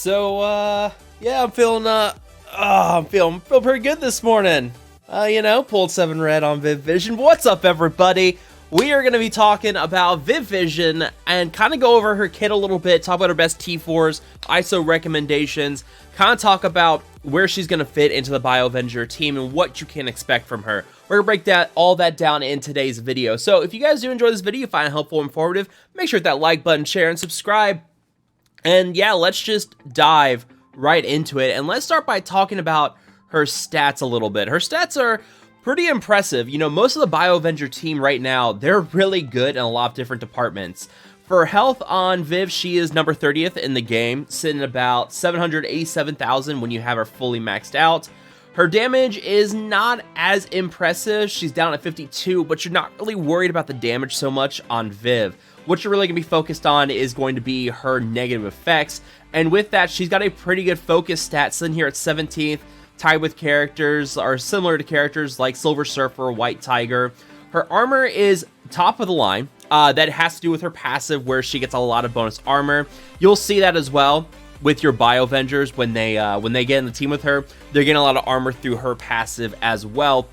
Yeah, I'm feeling pretty good this morning. Pulled 7 red on Viv Vision. What's up, everybody? We are going to be talking about Viv Vision and kind of go over her kit a little bit, talk about her best T4's, ISO recommendations, kind of talk about where she's going to fit into the Biovenger team and what you can expect from her. We're going to break all that down in today's video. So if you guys do enjoy this video, find it helpful and informative, make sure to hit that like button, share, and subscribe. And yeah, let's just dive right into it. And let's start by talking about her stats a little bit. Her stats are pretty impressive. Most of the Biovenger team right now, they're really good in a lot of different departments. For health on Viv, she is number 30th in the game, sitting at about 787,000 when you have her fully maxed out. Her damage is not as impressive. She's down at 52, but you're not really worried about the damage so much on Viv. What you're really going to be focused on is going to be her negative effects. And with that, she's got a pretty good focus stat, sitting here at 17th, tied with characters or similar to characters like Silver Surfer, White Tiger. Her armor is top of the line. That has to do with her passive, where she gets a lot of bonus armor. You'll see that as well with your Biovengers when they get in the team with her. They're getting a lot of armor through her passive as well.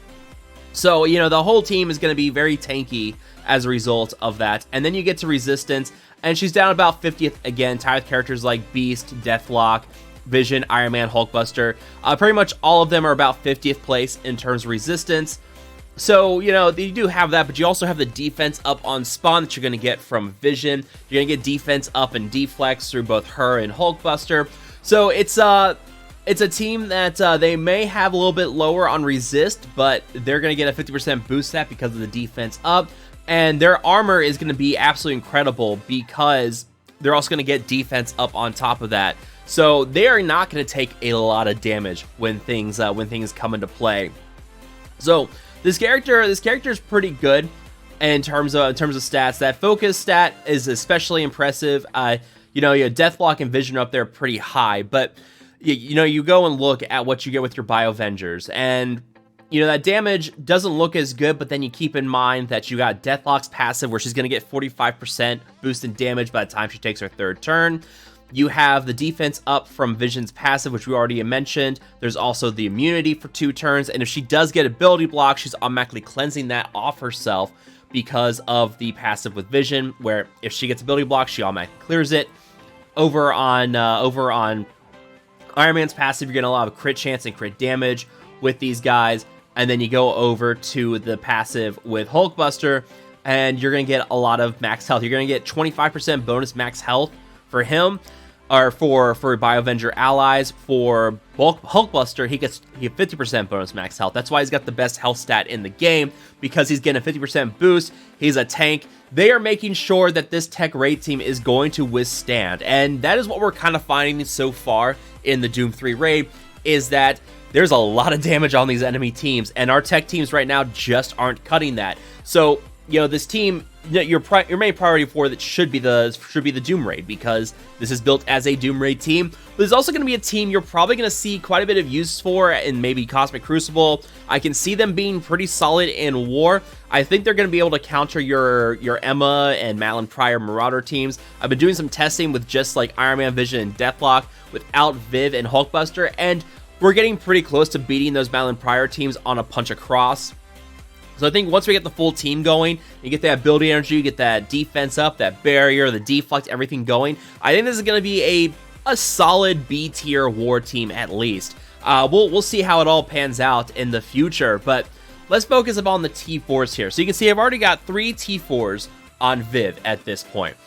So, the whole team is going to be very tanky as a result of that. And then you get to Resistance, and she's down about 50th again, tied with characters like Beast, Deathlock, Vision, Iron Man, Hulkbuster. Pretty much all of them are about 50th place in terms of Resistance. So, you do have that, but you also have the defense up on spawn that you're going to get from Vision. You're going to get defense up and deflex through both her and Hulkbuster. So it's a team that they may have a little bit lower on resist, but they're going to get a 50% boost that because of the defense up. And their armor is going to be absolutely incredible because they're also going to get defense up on top of that. So they are not going to take a lot of damage when things come into play. So this character is pretty good in terms of stats. That focus stat is especially impressive. Deathlock and Vision are up there pretty high, but you go and look at what you get with your Biovengers, and that damage doesn't look as good, but then you keep in mind that you got Deathlock's passive, where she's going to get 45% boost in damage by the time she takes her third turn. You have the defense up from Vision's passive, which we already mentioned. There's also the immunity for 2 turns, and if she does get ability block, she's automatically cleansing that off herself because of the passive with Vision, where if she gets ability block, she automatically clears it. Over on Iron Man's passive, you're getting a lot of crit chance and crit damage with these guys. And then you go over to the passive with Hulkbuster, and you're going to get a lot of max health. You're going to get 25% bonus max health for him, or for Biovenger allies. For Hulkbuster, he gets 50% bonus max health. That's why he's got the best health stat in the game, because he's getting a 50% boost. He's a tank. They are making sure that this tech raid team is going to withstand, and that is what we're kind of finding so far in the Doom 3 raid, is that there's a lot of damage on these enemy teams, and our tech teams right now just aren't cutting that. So, this team, your main priority for that should be the Doom raid, because this is built as a Doom raid team. But there's also going to be a team you're probably going to see quite a bit of use for in maybe Cosmic Crucible. I can see them being pretty solid in War. I think they're going to be able to counter your Emma and Madeline Pryor Marauder teams. I've been doing some testing with just like Iron Man, Vision, and Deathlock without Viv and Hulkbuster, and we're getting pretty close to beating those Madeline Pryor teams on a punch across. So I think once we get the full team going, you get that ability energy, you get that defense up, that barrier, the deflect, everything going, I think this is going to be a solid B tier War team at least. We'll see how it all pans out in the future, but let's focus upon the T4's here. So you can see I've already got 3 T4's on Viv at this point.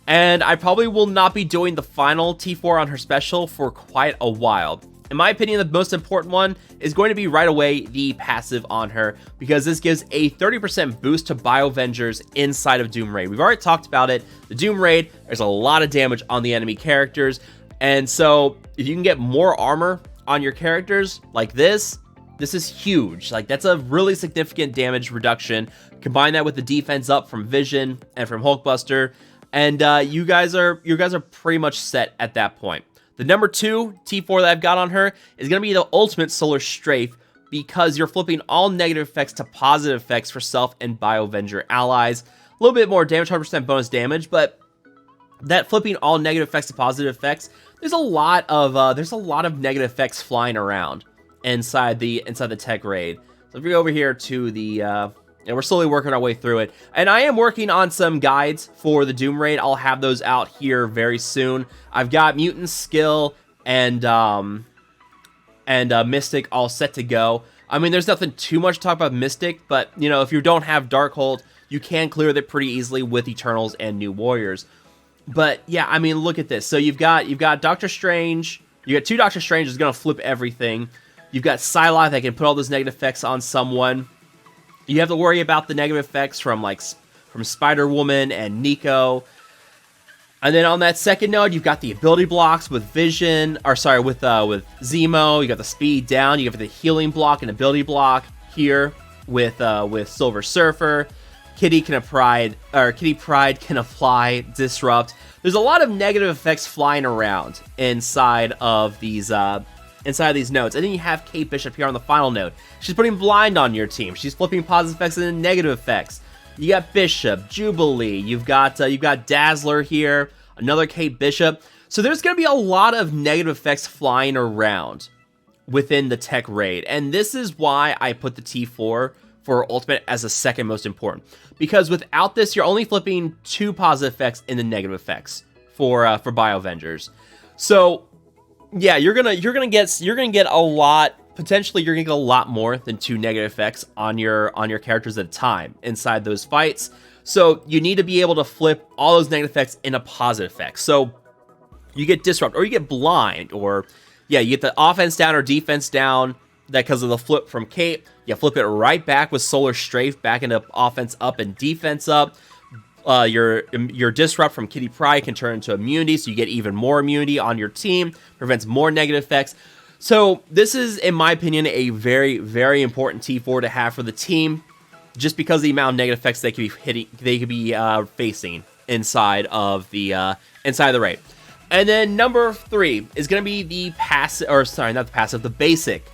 And I probably will not be doing the final T4 on her special for quite a while. In my opinion, the most important one is going to be right away the passive on her, because this gives a 30% boost to Biovengers inside of Doom Raid. We've already talked about it. The Doom Raid, there's a lot of damage on the enemy characters, and so if you can get more armor on your characters like this is huge. Like, that's a really significant damage reduction. Combine that with the defense up from Vision and from Hulkbuster, and you guys are pretty much set at that point. The number 2 T4 that I've got on her is going to be the Ultimate Solar Strafe, because you're flipping all negative effects to positive effects for self and Biovenger allies. A little bit more damage, 100% bonus damage, but that flipping all negative effects to positive effects, there's a lot of negative effects flying around inside the tech raid. So if we go over here to the and we're slowly working our way through it, and I am working on some guides for the Doom raid. I'll have those out here very soon. I've got mutant skill and Mystic all set to go. I mean, there's nothing too much to talk about Mystic, but you know, if you don't have Darkhold, you can clear that pretty easily with Eternals and New Warriors. But yeah, I mean, look at this. So you've got Doctor Strange. You got 2 Doctor Strange is gonna flip everything. You've got Psylocke that can put all those negative effects on someone. You have to worry about the negative effects from Spider-Woman and Nico. And then on that second node, you've got the ability blocks with Vision, with Zemo. You got the speed down. You have the healing block and ability block here with Silver Surfer. Kitty Pryde can apply Disrupt. There's a lot of negative effects flying around inside of these nodes. And then you have Kate Bishop here on the final node. She's putting Blind on your team. She's flipping positive effects into negative effects. You got Bishop, Jubilee. You've got Dazzler here. Another Kate Bishop. So there's going to be a lot of negative effects flying around within the tech raid, and this is why I put the T4 for Ultimate as the second most important. Because without this, you're only flipping 2 positive effects into negative effects for Bio-Avengers. So yeah, you're gonna get a lot. Potentially, you're gonna get a lot more than 2 negative effects on your characters at a time inside those fights. So you need to be able to flip all those negative effects into positive effects. So you get Disrupt, or you get Blind, or yeah, you get the offense down or defense down. That because of the flip from Kate, you flip it right back with Solar Strafe back into offense up and defense up. Your Disrupt from Kitty Pryde can turn into immunity, so you get even more immunity on your team, prevents more negative effects. So this is, in my opinion, a very, very important T4 to have for the team, just because of the amount of negative effects they could be facing inside of the raid. And then number 3 is going to be the the basic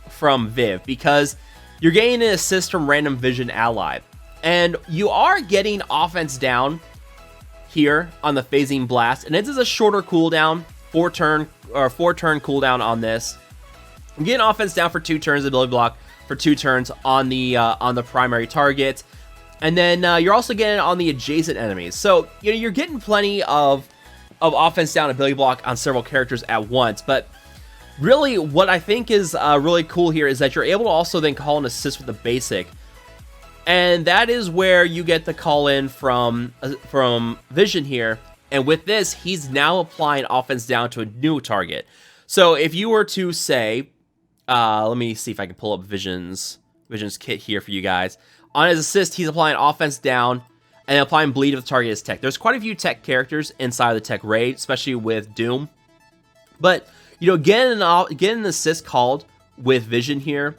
from Viv, because you're getting an assist from Random Vision Ally. And you are getting offense down here on the Phasing Blast, and this is a shorter cooldown, 4-turn cooldown on this. I'm getting offense down for 2 turns, ability block for 2 turns on the primary target, and then you're also getting it on the adjacent enemies. So you know, you're getting plenty of offense down, ability block on several characters at once. But really, what I think is really cool here is that you're able to also then call an assist with the basic. And that is where you get the call in from Vision here. And with this, he's now applying offense down to a new target. So if you were to say, let me see if I can pull up Vision's kit here for you guys. On his assist, he's applying offense down and applying bleed if the target is tech. There's quite a few tech characters inside of the tech raid, especially with Doom. But you know, getting an assist called with Vision here,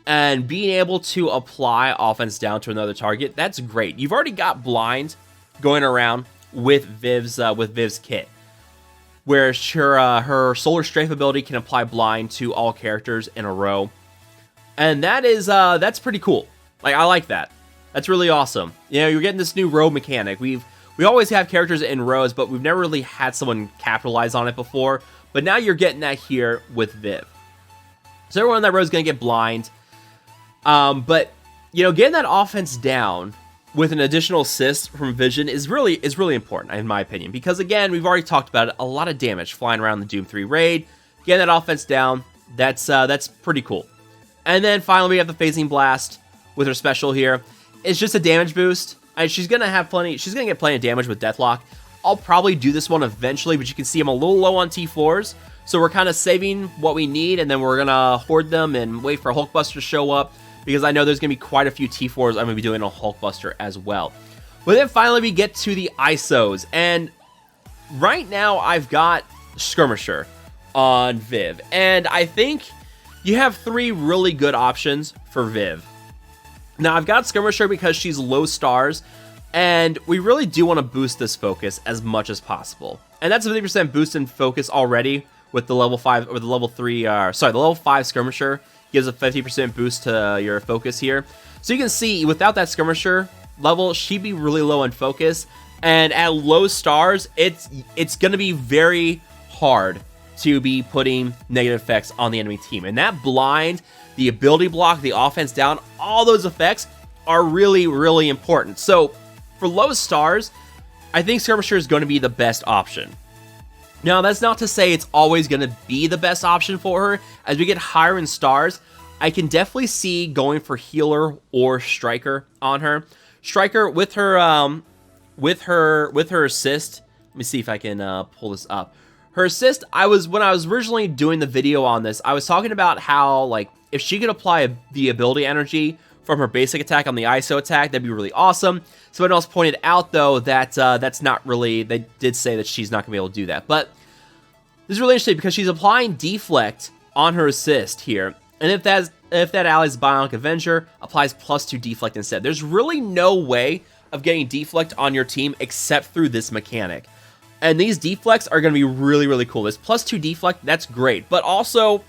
and being able to apply offense down to another target, that's great. You've already got Blind going around with Viv's kit, where her Solar Strafe ability can apply Blind to all characters in a row, and that's pretty cool. Like, I like that. That's really awesome. You know, you're getting this new row mechanic. We always have characters in rows, but we've never really had someone capitalize on it before. But now you're getting that here with Viv. So everyone in that row is going to get Blind. But, you know, getting that offense down with an additional assist from Vision is really important, in my opinion. Because, again, we've already talked about it. A lot of damage flying around the Doom 3 raid. Getting that offense down, that's pretty cool. And then finally, we have the Phasing Blast with her special here. It's just a damage boost. She's going to get plenty of damage with Deathlock. I'll probably do this one eventually, but you can see I'm a little low on T4's. So we're kind of saving what we need, and then we're going to hoard them and wait for Hulkbuster to show up, because I know there's going to be quite a few T4's I'm going to be doing on Hulkbuster as well. But then finally we get to the ISOs, and right now I've got Skirmisher on Viv, and I think you have 3 really good options for Viv. Now, I've got Skirmisher because she's low stars, and we really do want to boost this focus as much as possible. And that's a 50% boost in focus already with the level 5, or the level 3, the level 5 Skirmisher gives a 50% boost to your focus here. So you can see, without that Skirmisher level, she'd be really low in focus, and at low stars, it's going to be very hard to be putting negative effects on the enemy team. And that blind, the ability block, the offense down, all those effects are really, really important. So for low stars, I think Skirmisher is going to be the best option. Now, that's not to say it's always going to be the best option for her. As we get higher in stars, I can definitely see going for healer or striker on her. Striker with her assist. Let me see if I can pull this up. Her assist, when I was originally doing the video on this, I was talking about how, like, if she could apply the ability energy from her basic attack on the ISO attack, that'd be really awesome. Someone else pointed out, though, that that's not really, they did say that she's not going to be able to do that. But this is really interesting because she's applying deflect on her assist here. And if that ally's Bionic Avenger, applies +2 deflect instead. There's really no way of getting deflect on your team except through this mechanic. And these deflects are going to be really, really cool. This +2 deflect, that's great. But also,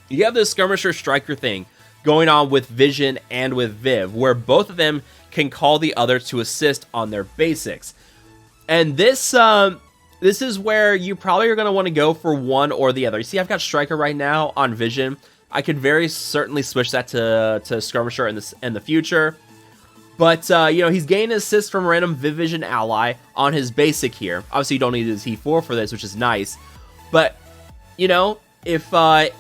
you have this Skirmisher Striker thing going on with Vision and with Viv, where both of them can call the other to assist on their basics. And this is where you probably are going to want to go for one or the other. You see, I've got Striker right now on Vision. I could very certainly switch that to Skirmisher in the future. But, you know, he's gaining assist from a random Viv Vision ally on his basic here. Obviously, you don't need his T4 for this, which is nice. But, you know, if, like,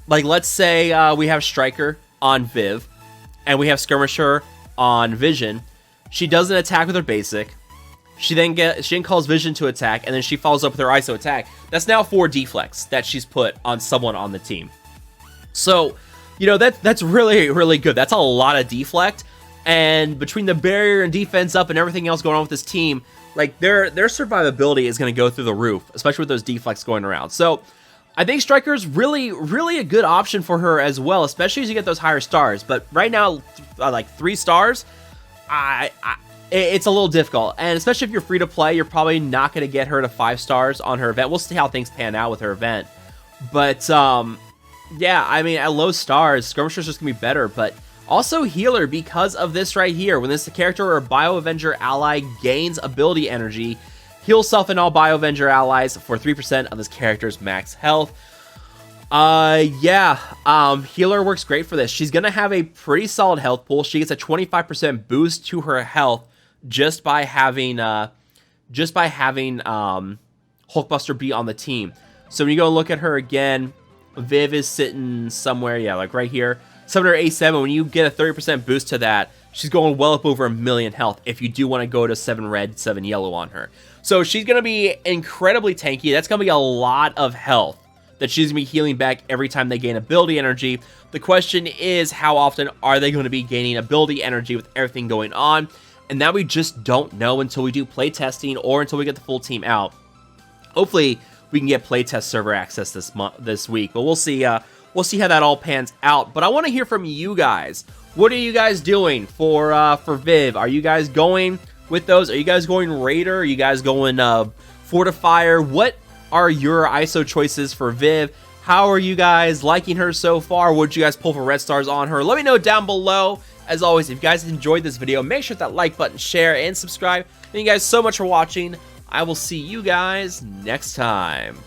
let's say we have Striker on Viv, and we have Skirmisher on Vision. She does an attack with her basic. She then calls Vision to attack, and then she follows up with her ISO attack. That's now 4 deflects that she's put on someone on the team. So, you know, that's really, really good. That's a lot of deflect. And between the barrier and defense up and everything else going on with this team, like, their survivability is going to go through the roof, especially with those deflects going around. So, I think Striker's really, really a good option for her as well, especially as you get those higher stars. But right now, like 3 stars, it's a little difficult. And especially if you're free to play, you're probably not going to get her to 5 stars on her event. We'll see how things pan out with her event. But, yeah, I mean, at low stars, Skirmisher's just going to be better. But also healer because of this right here. When this character or Bio Avenger ally gains ability energy, heal self and all Bio Avenger allies for 3% of this character's max health. Healer works great for this. She's going to have a pretty solid health pool. She gets a 25% boost to her health just by having Hulkbuster be on the team. So when you go look at her again, Viv is sitting somewhere, yeah, like right here. 787, when you get a 30% boost to that, she's going well up over 1 million health if you do want to go to 7 red, 7 yellow on her. So she's going to be incredibly tanky. That's going to be a lot of health that she's going to be healing back every time they gain ability energy. The question is, how often are they going to be gaining ability energy with everything going on? And that we just don't know until we do playtesting or until we get the full team out. Hopefully, we can get playtest server access this week, but we'll see. We'll see how that all pans out. But I want to hear from you guys. What are you guys doing for Viv? Are you guys going with those? Are you guys going Raider? Are you guys going Fortifier? What are your ISO choices for Viv? How are you guys liking her so far? What did you guys pull for red stars on her? Let me know down below. As always, if you guys enjoyed this video, make sure that like button, share, and subscribe. Thank you guys so much for watching. I will see you guys next time.